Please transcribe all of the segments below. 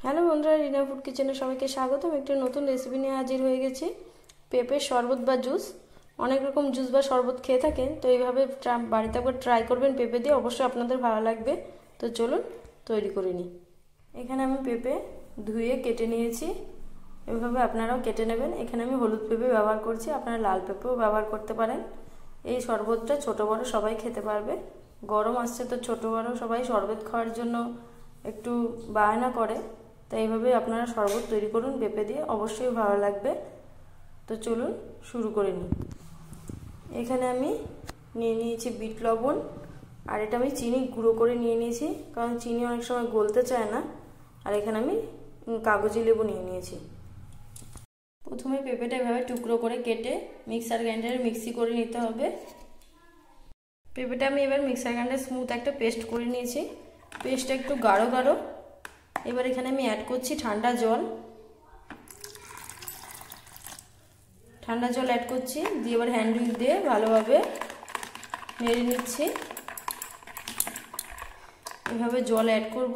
Hello বন্ধুরা, রিনা food কিচেনে সবাইকে স্বাগতম। একটা নতুন রেসিপি নিয়ে হাজির হয়ে গেছি, পেঁপের শরবত বা জুস। অনেক রকম জুস বা শরবত খেয়ে থাকেন, তো এইভাবে বাড়িতে একবার ট্রাই করবেন পেঁপে দিয়ে, অবশ্যই আপনাদের ভালো লাগবে। তো চলুন তৈরি করে নিই। এখানে আমি পেঁপে ধুয়ে কেটে নিয়েছি, এভাবে আপনারাও কেটে নেবেন। এখানে আমি হলুদ পেঁপে ব্যবহার করছি, আপনারা লাল পেঁপেও ব্যবহার করতে পারেন। এই শরবতটা ছোট বড় সবাই খেতে পারবে। গরম আসছে তো ছোট বড় সবাই শরবত খাওয়ার জন্য একটু বায়না করে, তাই এইভাবে আপনারা শরবত তৈরি করুন পেঁপে দিয়ে, অবশ্যই ভালো লাগবে। তো চলুন শুরু করে নিই। এখানে আমি নিয়ে নিয়েছি বিট লবণ, আর এটা আমি চিনি গুঁড়ো করে নিয়ে নিয়েছি, কারণ চিনি অনেক সময় গলতে চায় না। আর এখানে আমি কাগজি লেবু নিয়ে নিয়েছি। প্রথমে পেঁপেটা এভাবে টুকরো করে কেটে মিক্সার গ্রাইন্ডারে মিক্সি করে নিতে হবে। পেঁপেটা আমি এবার মিক্সার গ্রাইন্ডারে স্মুথ একটা পেস্ট করে নিয়েছি। পেস্টটা একটু গাঢ় গাঢ়। এবার এখানে আমি অ্যাড করছি ঠান্ডা জল। ঠান্ডা জল অ্যাড করছি, দিয়ে এবার হ্যান্ড হুইল দিয়ে ভালোভাবে নেড়ে নিচ্ছি। এভাবে জল অ্যাড করব,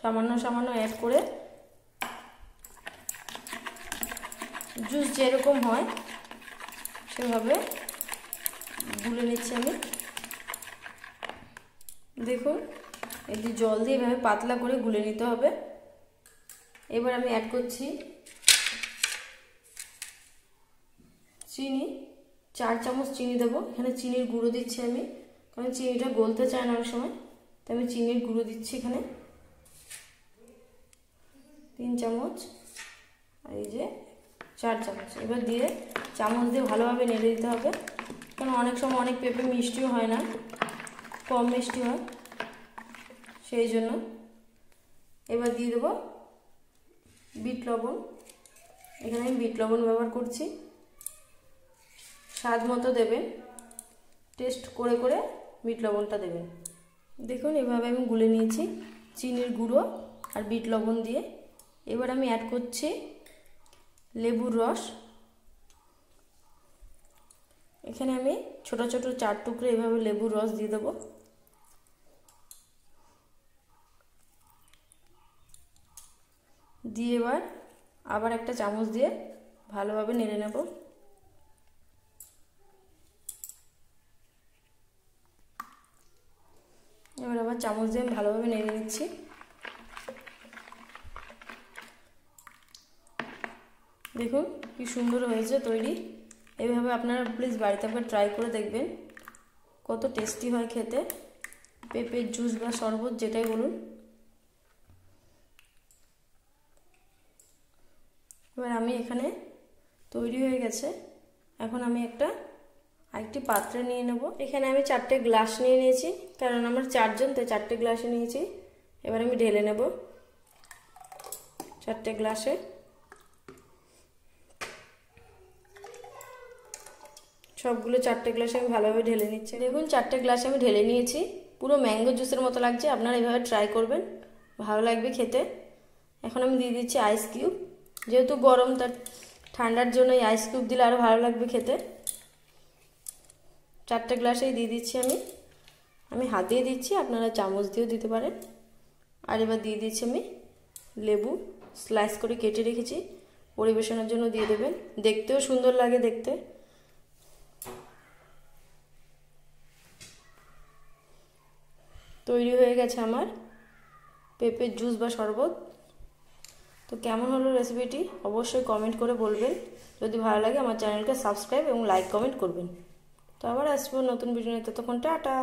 সামান্য সামান্য অ্যাড করে। জুস যেরকম হয় সেভাবে গুলে নিচ্ছি আমি। দেখুন, একটু জল দিয়ে এভাবে পাতলা করে গুলে নিতে হবে। এবার আমি অ্যাড করছি চিনি, 4 চামচ চিনি দেবো। এখানে চিনির গুঁড়ো দিচ্ছি আমি, কারণ চিনিটা গলতে চায় না অনেক সময়, তাই আমি চিনির গুঁড়ো দিচ্ছি এখানে 3 চামচ, আর এই যে 4 চামচ। এবার দিয়ে চামচ দিয়ে ভালোভাবে নেড়ে দিতে হবে, কারণ অনেক সময় অনেক পেঁপে মিষ্টিও হয় না, কম মিষ্টি হয়, সেই জন্য। এবার দিয়ে দেবো বিট লবণ। এখানে আমি বিট লবণ ব্যবহার করছি, স্বাদ মতো দেবেন, টেস্ট করে করে বিট লবণটা দেবেন। দেখুন এভাবে আমি গুলে নিয়েছি চিনির গুঁড়ো আর বিট লবণ দিয়ে। এবার আমি অ্যাড করছি লেবুর রস। এখানে আমি ছোট ছোট 4 টুকরো এভাবে লেবুর রস দিয়ে দেবো। দিয়ে এবার আবার একটা চামচ দিয়ে ভালোভাবে নেড়ে নেব। এবার আবার চামচ দিয়ে ভালোভাবে নেড়ে নিচ্ছি। দেখুন কি সুন্দর হয়েছে তৈরি। এইভাবে আপনারা প্লিজ বাড়িতে একবার ট্রাই করে দেখবেন, কত টেস্টি হয় খেতে পেঁপের জুস বা শরবত, যেটাই বলুন। এবার আমি এখানে তৈরি হয়ে গেছে, এখন আমি আরেকটি পাত্রে নিয়ে নেব। এখানে আমি 4টে গ্লাস নিয়ে নিয়েছি, কারণ আমার 4 জন, তাই 4টে গ্লাসে নিয়েছি। এবার আমি ঢেলে নেব 4টে গ্লাসে। সবগুলো 4টে গ্লাসে আমি ভালোভাবে ঢেলে নিচ্ছি। দেখুন 4টে গ্লাসে আমি ঢেলে নিয়েছি, পুরো ম্যাঙ্গো জুসের মতো লাগছে। আপনারা এইভাবে ট্রাই করবেন, ভালো লাগবে খেতে। এখন আমি দিয়ে দিচ্ছি আইস কিউব, যেহেতু গরম তার ঠান্ডার জন্য এই আইস কিউব দিলে আরও ভালো লাগবে খেতে। 4টে গ্লাসেই দিয়ে দিচ্ছি আমি হাত দিয়ে দিচ্ছি, আপনারা চামচ দিয়েও দিতে পারেন। আর এবার দিয়ে দিচ্ছি আমি লেবু, স্লাইস করে কেটে রেখেছি, পরিবেশনের জন্য দিয়ে দেবেন, দেখতেও সুন্দর লাগে দেখতে। তৈরি হয়ে গেছে আমার পেঁপের জুস বা শরবত। তো কেমন হলো রেসিপিটি অবশ্যই কমেন্ট করে বলবেন। যদি ভালো লাগে আমার চ্যানেলকে সাবস্ক্রাইব এবং লাইক কমেন্ট করবেন। তো আবার আসবো নতুন ভিডিও নিয়ে, ততক্ষণ টাটা।